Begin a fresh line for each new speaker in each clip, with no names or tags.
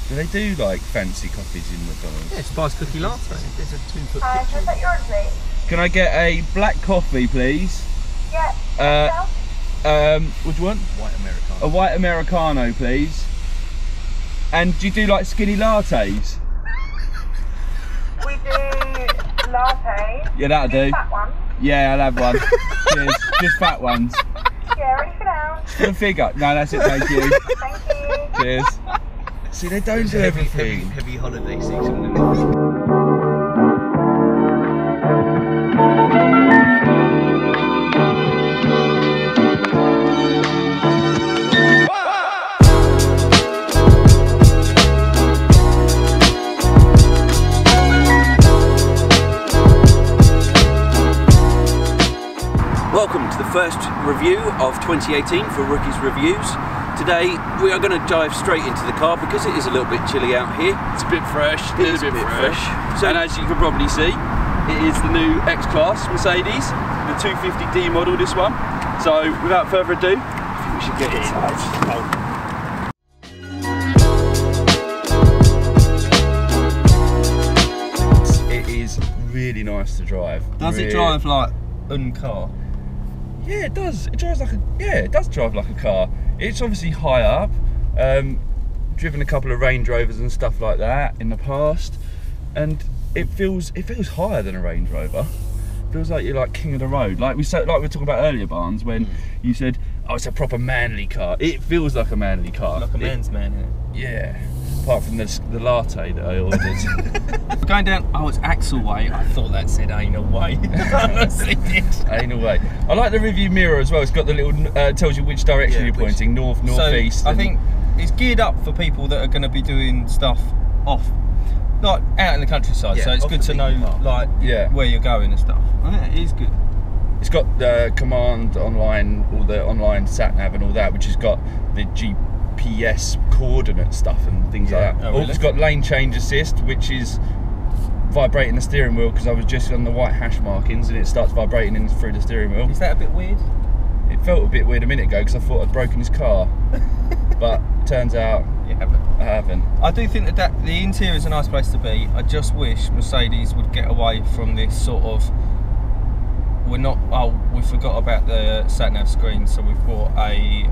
Do they do like fancy coffees in McDonald's?
Yeah, spice cookie latte.
There's a 2-foot
Can I
picture.
take yours, please?
Can I get a black coffee, please?
Yeah.
What do you want?
White Americano.
A white Americano, please. And do you do like skinny lattes?
We do lattes.
Yeah, that'll do.
Fat one.
Yeah, I'll have one. Cheers. Just fat ones.
Yeah, ready for now.
For the figure. No, that's it, thank you.
Thank you.
Cheers. See, they don't do everything.
Heavy holiday season.
Welcome to the first review of 2018 for Rookies Reviews. Today we are going to dive straight into the car because it is a little bit chilly out here.
It's a bit fresh.
It is a bit fresh. So, and as you can probably see, it is the new X-Class Mercedes, the 250D model, this one. So without further ado, I think we should get inside.
It is really nice to drive.
Does it drive like a car?
Yeah, it does. It drives like a it does drive like a car. It's obviously high up. Driven a couple of Range Rovers and stuff like that in the past, and it feels higher than a Range Rover. It feels like you're like king of the road. Like we were talking about earlier, Barnes, when you said, "Oh, it's a proper manly car." It feels like a manly car.
Like a man's man, isn't it?
Yeah. Apart from the latte that I ordered.
We're going down. Oh, it's Axleway. I thought that said anal way. Honestly, did.
Anal way. I like the review mirror as well. It's got the little tells you which direction you're pointing, north, northeast.
So I think it's geared up for people that are going to be doing stuff like out in the countryside.
Yeah,
so it's good to know like where you're going and stuff. Oh, yeah, it is good.
It's got the command online, all the online sat nav and all that, which has got the GPS coordinate stuff and things like that.
Oh, really?
It's got lane change assist, which is vibrating the steering wheel because I was just on the white hash markings and it starts vibrating in through the steering wheel.
Is that a bit weird?
It felt a bit weird a minute ago because I thought I'd broken his car, but turns out I haven't. I
do think that the interior is a nice place to be. I just wish Mercedes would get away from this sort of we forgot about the sat nav screen, so we've bought a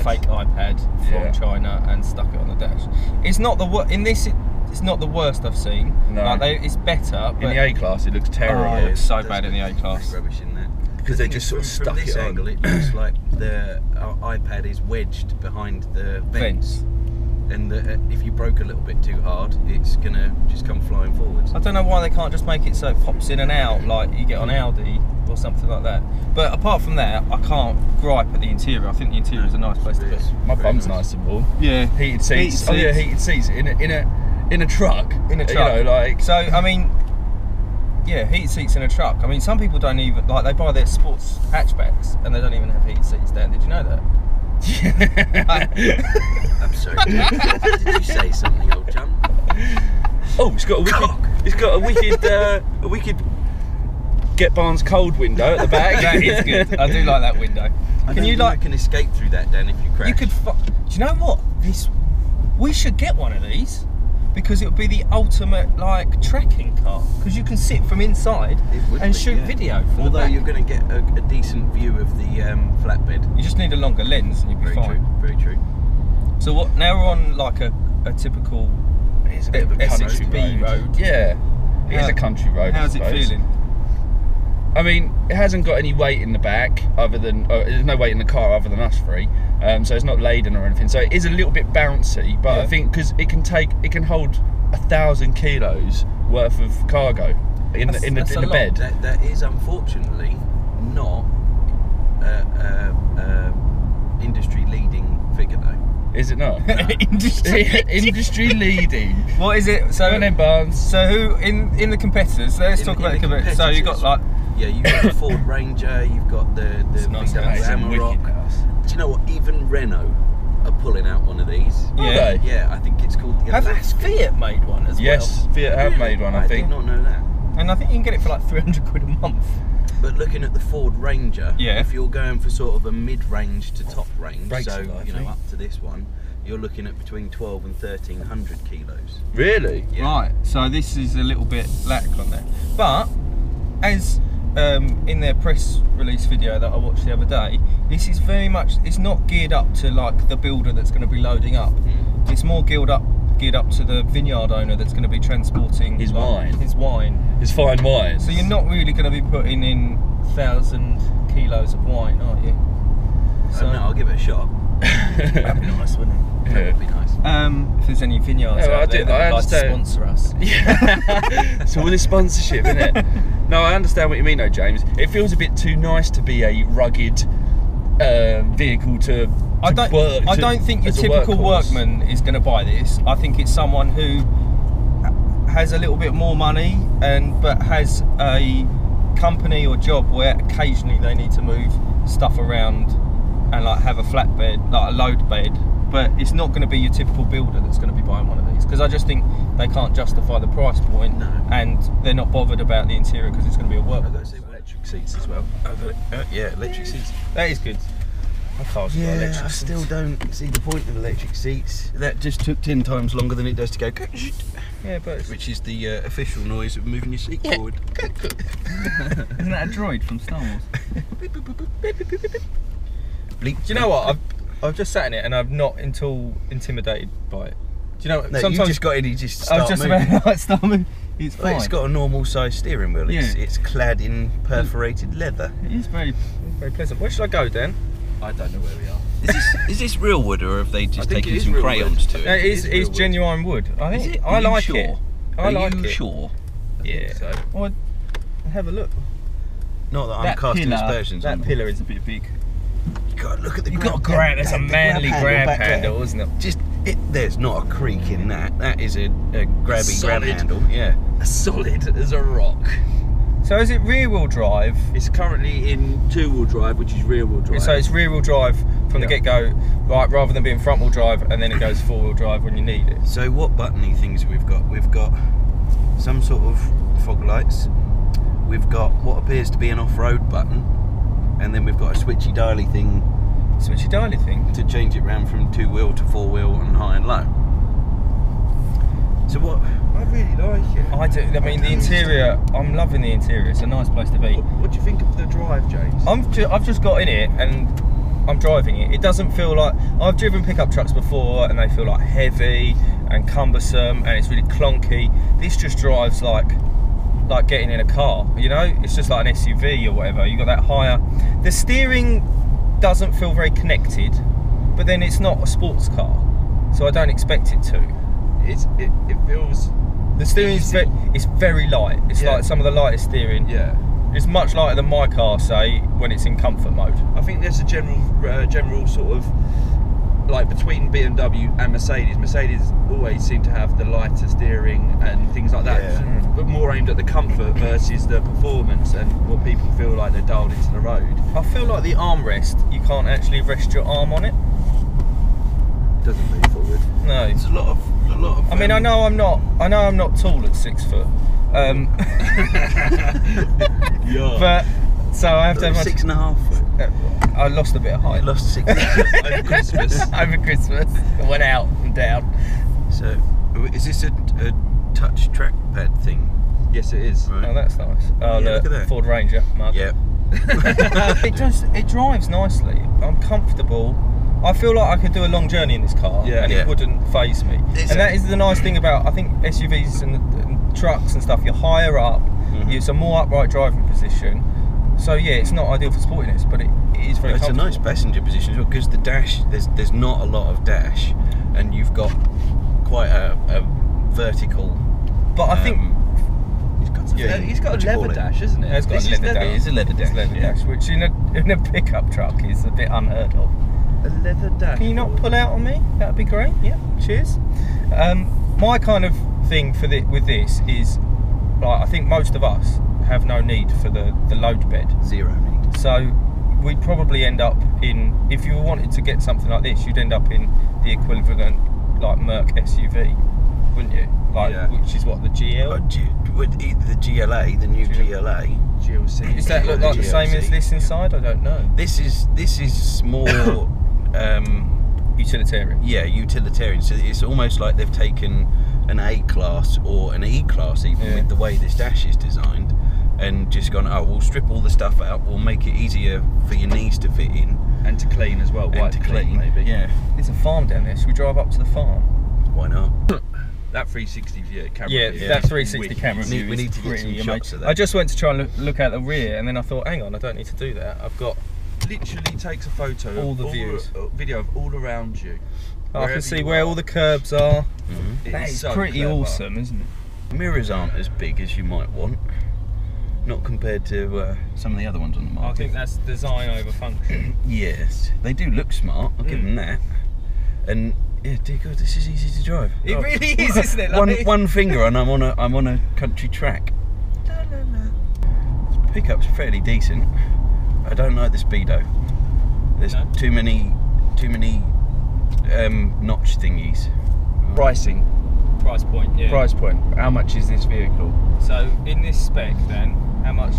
fake iPad from China and stuck it on the dash. It's not it's not the worst I've seen.
No,
it's better. But
in the A class, it looks terrible.
Oh, it looks so bad in the A class.
Rubbish in that.
Because they just sort of stuck
it on. From this angle, it looks like the iPad is wedged behind the vents. And if you broke a little bit too hard, it's gonna just come flying forwards.
I don't know why they can't just make it so it pops in and out like you get on Audi or something like that. But apart from that, I can't gripe at the interior. I think the interior is a nice place to be.
My bum's nice and warm.
Yeah,
heated seats. Oh yeah, heated seats in a truck.
In a truck.
You know, like.
So I mean, yeah, heated seats in a truck. I mean, some people don't even like they buy their sports hatchbacks and they don't even have heated seats down. Did you know that?
I'm sorry. Did you say something, old chum?
Oh, it's got a wicked get Barnes cold window at the back.
That is good. I do like that window.
I can escape through that, Dan, if you crash.
You could. Do you know what? We should get one of these because it would be the ultimate like trekking car because you can sit from inside and shoot video. From
Although
the back.
you're going to get a decent view of the flatbed.
You just need a longer lens and you'll be fine.
Very true.
So what? Now we're on like a typical.
It's a bit of a country
road.
Yeah, it is a country road.
How's it feeling?
I mean, it hasn't got any weight in the back other than there's no weight in the car other than us three, so it's not laden or anything. So it is a little bit bouncy, but I think because it can hold 1,000 kilos worth of cargo in the bed.
That is unfortunately not industry leading figure though.
Is it not?
No.
Industry leading.
What is it? So
then Barnes.
So who in the competitors? Let's talk about the competitors. So you got like.
Yeah, you've got the Ford Ranger, you've got the
nice
Amarok. Do you know what? Even Renault are pulling out one of these.
Yeah.
Yeah, I think it's called the Alaska.
Have Fiat made one as well?
Yes, Fiat have made one, I think.
I did not know that.
And I think you can get it for like 300 quid a month.
But looking at the Ford Ranger,
yeah,
if you're going for sort of a mid-range to top range,
Brakes
so you know up to this one, you're looking at between 12 and 1300 kilos.
Really?
Yeah.
Right, so this is a little bit lack on there. But, as in their press release video that I watched the other day, this is very much, it's not geared up to like the builder that's going to be loading up. It's more geared up to the vineyard owner that's going to be transporting
His wine.
His wine.
It's fine wine.
So you're not really going to be putting in 1,000 kilos of wine, are you?
So no, I'll give it a shot. That'd be nice, wouldn't it? That would be nice.
If there's any vineyards out there that would like to sponsor us.
Yeah. So with a sponsorship, isn't it? No, I understand what you mean though, James. It feels a bit too nice to be a rugged vehicle to work.
I don't think your typical workman is going to buy this. I think it's someone who has a little bit more money but has a company or job where occasionally they need to move stuff around and like have a flatbed, like a load bed. But it's not going to be your typical builder that's going to be buying one of these, because I just think they can't justify the price point.
No.
And they're not bothered about the interior because it's going to be a work.
I've got to say electric seats as well. Yeah, electric seats.
That is good. My car's got
Yeah,
electric
I
seats.
still don't see the point of electric seats. That just took 10 times longer than it does to go,
Yeah, but it's,
which is the official noise of moving your seat forward.
isn't that a droid from Star Wars?
Bleep.
Do you know what? I've just sat in it and I'm not at all intimidated by it. Do you know?
No,
sometimes
you just got in, you just
I
start
was just
moving.
about to start moving. It's
Well,
fine.
it's got a normal size steering wheel. It's,
Yeah.
it's clad in perforated leather.
It is very pleasant. Where should I go, Dan?
I don't know where we are.
Is this real wood, or have they just
think
taken
it is
some
real
crayons
wood.
to
No,
it?
it is
real wood.
genuine wood. I
Is
think
it?
I
Are you
like
sure?
it. I like it.
Sure?
Yeah.
So.
Well, have a look.
Not that I'm casting aspersions on
That
them.
pillar is a bit big.
You got to look at the
You've
grab.
got a grab. That's a
the
manly grab
back there.
handle, isn't it?
Just there's not a creak in that. That is a grabby grab
Solid.
handle. Yeah.
Solid as a rock.
So is it rear-wheel drive?
It's currently in two-wheel drive, which is rear-wheel drive.
So it's rear-wheel drive from the
Yeah.
get-go, right? Rather than being front-wheel drive, and then it goes four-wheel drive when you need it.
So what buttony things we've got? We've got some sort of fog lights. We've got what appears to be an off-road button, and then we've got a switchy dialy thing
Switchy dialy thing.
to change it round from two-wheel to four-wheel and high and low. So what? I really like it.
I do. I mean, the interior. I'm loving the interior. It's a nice place to be.
What do you think of the drive, James?
I've just got in it and I'm driving it. It doesn't feel like, I've driven pickup trucks before and they feel like heavy and cumbersome and it's really clunky. This just drives like getting in a car. You know, it's just like an SUV or whatever. You got that higher. The steering doesn't feel very connected, but then it's not a sports car, so I don't expect it to.
It feels.
The steering is it's very light. It's
Yeah.
like some of the lightest steering.
Yeah.
It's much lighter than my car, say, when it's in comfort mode.
I think there's a general sort of like between BMW and Mercedes. Mercedes always seem to have the lighter steering and things like that,
Yeah.
but more aimed at the comfort versus the performance and what people feel like they're dialed into the road.
I feel like the armrest, you can't actually rest your arm on it.
It doesn't move forward.
No.
It's a lot of.
I mean, I know I'm not tall at 6 foot.
Yeah.
But so I have to have
6.5 foot.
I lost a bit of
I
height
lost 6.
Over Christmas.
over Christmas. I went out and down.
So, is this a touch trackpad thing?
Yes, it is.
Right.
Oh, that's nice. Oh,
Yeah, look at
the
that.
Ford Ranger mug.
Yeah.
It drives nicely. I'm comfortable. I feel like I could do a long journey in this car,
Yeah.
and
Yeah.
it wouldn't faze me. And that is the nice thing about, I think, SUVs and trucks and stuff. You're higher up.
Mhm.
It's a more upright driving position. So yeah, it's not ideal for sportiness, but it is very
It's a
comfortable.
nice passenger position as well, because the dash, there's not a lot of dash, and you've got quite a vertical.
But I think
He's got
What
a
do you call
leather
it?
dash, isn't it?
it's got
This
a
is
leather dash.
It is a leather dash.
It's leather
yeah.
dash, which in a pickup truck is a bit unheard of.
A leather dash.
Can you not pull out on me? That'd be great. Yeah, cheers. My kind of thing with this is, like, I think most of us have no need for the load bed.
Zero need.
So we'd probably end up in, if you wanted to get something like this, you'd end up in the equivalent like Merc SUV, wouldn't you? Like,
Yeah.
which is what, the GL?
With the GLA, the new GLA.
GLC.
Does that look like the same as
GLC.
this inside? I don't know.
This is more
Utilitarian.
Yeah, utilitarian. So it's almost like they've taken an A-Class or an E-Class even with the way this dash is designed, and just gone, oh, we'll strip all the stuff out, we'll make it easier for your knees to fit in.
And to clean as well,
And to clean,
maybe.
Yeah.
There's a farm down there. Should we drive up to the farm?
Why not?
That 360 view camera.
Yeah,
view
that
is
360
wicked.
camera view
We
is
need to get
pretty
some
amazing.
shots of that.
I just went to try and look out the rear, and then I thought, hang on, I don't need to do that. I've got.
Literally takes a photo
All
of
the views.
video of all around you.
I can see where all the curbs are.
Mm-hmm.
That is
so
pretty
clever.
awesome, isn't it?
Mirrors aren't as big as you might want, not compared to some of the other ones on the market.
I think that's design over function.
Yes, they do look smart. I'll give them that. And yeah, dear God, this is easy to drive.
It really is, isn't it? Like,
One finger and I'm on a country track. This pickup's fairly decent. I don't like the speedo. There's
No?
too many notch thingies.
Pricing.
price point, yeah.
Price point. How much is this vehicle?
So in this spec, then, how much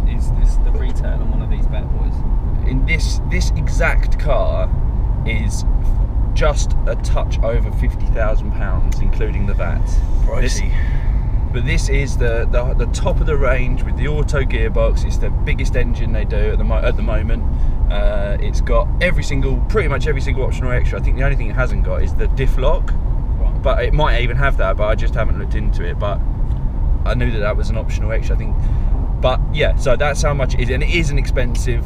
is this the retail on one of these bad boys?
In this exact car is just a touch over £50,000, including the VAT.
Pricey.
But this is the top of the range with the auto gearbox. It's the biggest engine they do at the moment. It's got pretty much every single optional extra. I think the only thing it hasn't got is the diff lock.
Right.
But it might even have that, but I just haven't looked into it. But I knew that was an optional extra, I think. But yeah, so that's how much it is, and it is an expensive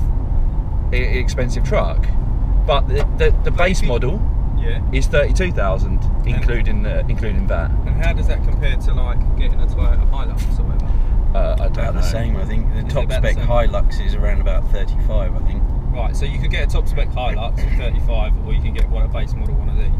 truck. But the base model
Yeah.
is 32,000, including VAT.
And how does that compare to like getting a Toyota Hilux or whatever?
I don't
About
know.
the same, I think. The
it
top
about the
spec
same?
Hilux is around about 35, I think.
Right, so you could get a top spec Hilux at 35, or you can get a base model one of these.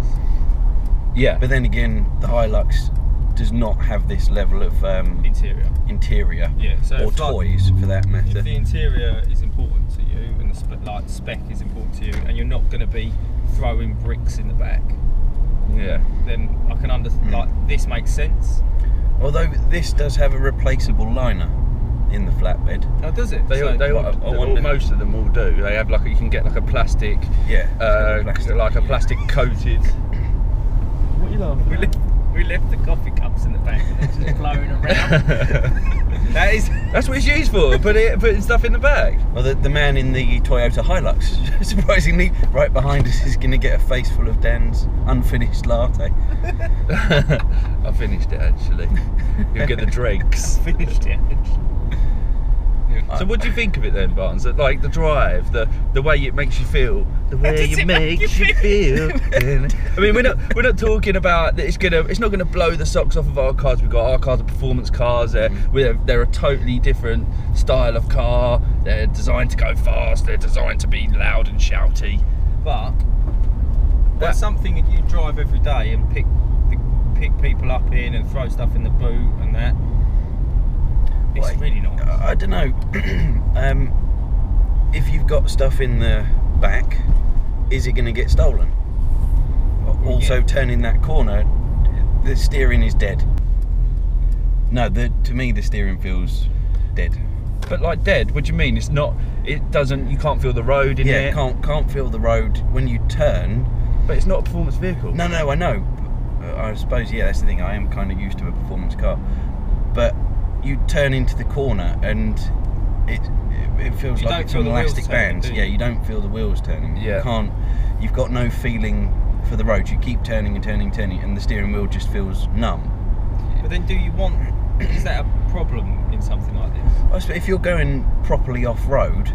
Yeah,
But then again, the Hilux does not have this level of
Interior. Yeah, so
or
if, like,
toys for that matter.
If the interior is important to you and the spec is important to you, and you're not going to be throwing bricks in the back,
yeah.
then I can understand. Like, this makes sense.
Although this does have a replaceable liner in the flatbed.
Oh, does it?
They
wonder-
most of them all do. They have you can get like a plastic,
Yeah.
like a plastic coated. What are you laughing at?
We left the coffee cups in the back and they're just blowing around.
That's what it's used for. Putting stuff in the back.
Well, the man in the Toyota Hilux, surprisingly, right behind us, is going to get a face full of Dan's unfinished latte.
I finished it actually. You'll get the dregs.
Finished it.
So what do you think of it then, Barnes? Like the drive, the way it makes you feel, the way
does
it
it make
makes
you
you feel. I mean, we're not talking about that. It's not gonna blow the socks off of our cars. We've got our cars are performance cars. They're a totally different style of car. They're designed to go fast. They're designed to be loud and shouty.
But that's something that you drive every day and pick people up in and throw stuff in the boot and that. It's really nice.
I don't know. If you've got stuff in the back, is it going to get stolen? Also, turning that corner, the steering is dead. No, to me the steering feels dead.
But like dead, what do you mean? It's not. It doesn't. You can't feel the road in it.
Can't feel the road when you turn.
But it's not a performance vehicle.
No, I know. I suppose that's the thing. I am kind of used to a performance car, but you turn into the corner and it feels
You
like
don't
it's
feel
an
the wheels
elastic
turning,
band.
do you?
Yeah, you don't feel the wheels turning.
Yeah.
You've got no feeling for the road. You keep turning and turning, and the steering wheel just feels numb.
But then, is that a problem in something like this?
I suppose if you're going properly off road,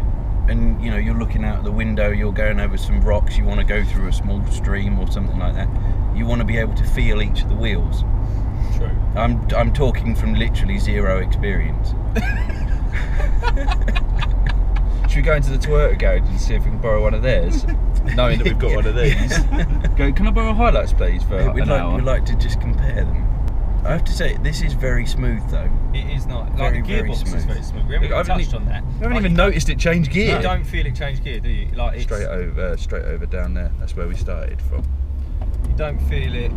and you're looking out the window, you're going over some rocks, you want to go through a small stream or something like that, you want to be able to feel each of the wheels.
True.
I'm talking from literally zero experience.
Should we go into the Toyota garage and see if we can borrow one of theirs? Knowing that we've got one of these. Go, can I borrow a Hilux please for an hour?
We'd like to just compare them. I have to say, this is very smooth though.
It is not.
Very,
Like the
very
gearbox is
smooth.
very smooth. We haven't even touched on that.
I haven't even noticed it change gear.
You don't feel it change gear, do you? Like it's,
Straight over down there. That's where we started from.
you don't feel it.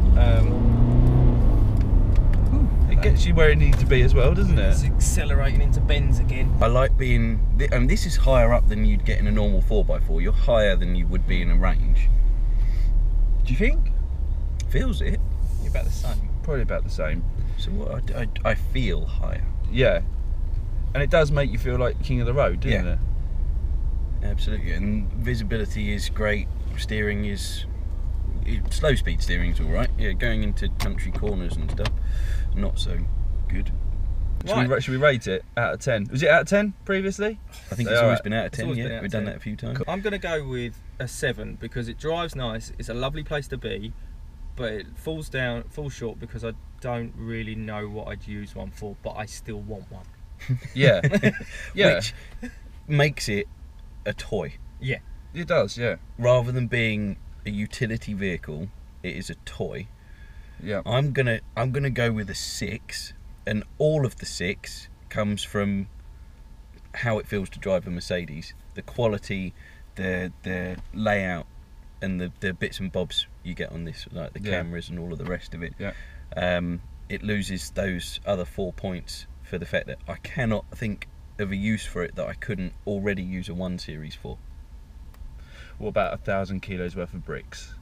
It gets you where it needs to be as well, doesn't
It's
it?
accelerating into bends again.
I like being, this is higher up than you'd get in a normal 4x4. You're higher than you would be in a range.
Do you think?
Feels it.
You're about the same.
Probably about the same.
So what? I feel higher.
Yeah. And it does make you feel like king of the road, doesn't it?
Absolutely. And visibility is great. Steering is... slow speed steering is all right. Yeah, going into country corners and stuff, not so good.
Should we rate it out of 10? Was it out of 10 previously?
I think it's always been out of 10,
always been
yeah.
out
We've
of
done
10.
that a few times.
I'm going to go with a 7 because it drives nice. It's a lovely place to be, but it falls short because I don't really know what I'd use one for, but I still want one.
Yeah. Yeah.
Which makes it a toy.
Yeah.
It does, yeah.
Rather than being a utility vehicle, it is a toy.
Yeah.
I'm gonna go with a 6, and all of the 6 comes from how it feels to drive a Mercedes. The quality, the layout, and the bits and bobs you get on this, like the cameras and all of the rest of it.
Yeah.
It loses those other 4 points for the fact that I cannot think of a use for it that I couldn't already use a 1 Series for.
What about 1,000 kilos worth of bricks?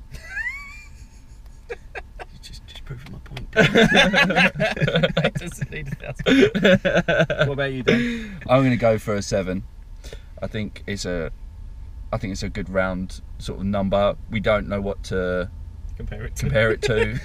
Just proving my point.
It doesn't need 1,000. What about you, Dan?
I'm going to go for a 7. I think it's a good round sort of number. We don't know what to
Compare it
to.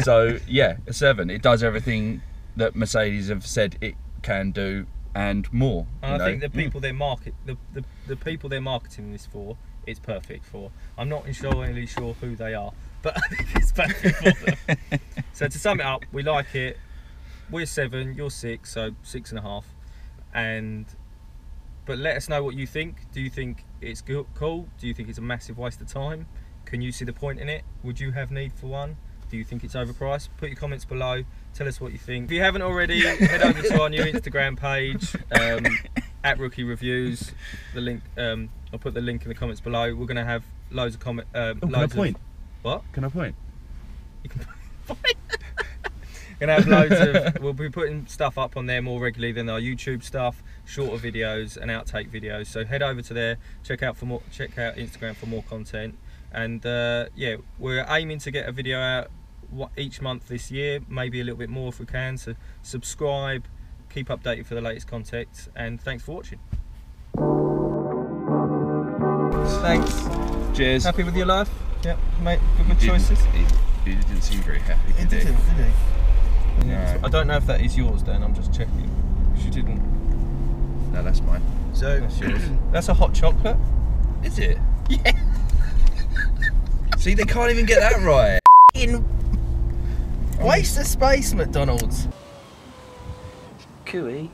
So yeah, a 7. It does everything that Mercedes have said it can do and more.
And I think the people they market, the people they're marketing this for, it's perfect for. I'm not really sure who they are, but I think it's perfect for them. So to sum it up, we like it. We're 7, you're 6, so 6.5. But let us know what you think. Do you think it's cool? Do you think it's a massive waste of time? Can you see the point in it? Would you have need for one? Do you think it's overpriced? Put your comments below. Tell us what you think. If you haven't already, head over to our new Instagram page, at Rookie Reviews. The link, I'll put the link in the comments below. We're going to have loads of comment.
Can I point?
What?
Can I point?
You can point. Gonna have loads of. We'll be putting stuff up on there more regularly than our YouTube stuff, shorter videos and outtake videos. So head over to there. Check out Instagram for more content. And yeah, we're aiming to get a video out each month this year, maybe a little bit more if we can. So subscribe, keep updated for the latest content, and thanks for watching. Thanks.
Cheers.
Happy with your life? Yep, mate. Good choices.
He didn't seem very happy, did he?
Did he?
No.
I don't know if that is yours, Dan. I'm just checking. She didn't.
No, that's mine.
So
That's yours. That's a hot chocolate.
Is it?
Yeah.
See, they can't even get that right.
Waste of space, McDonald's.
Cooey.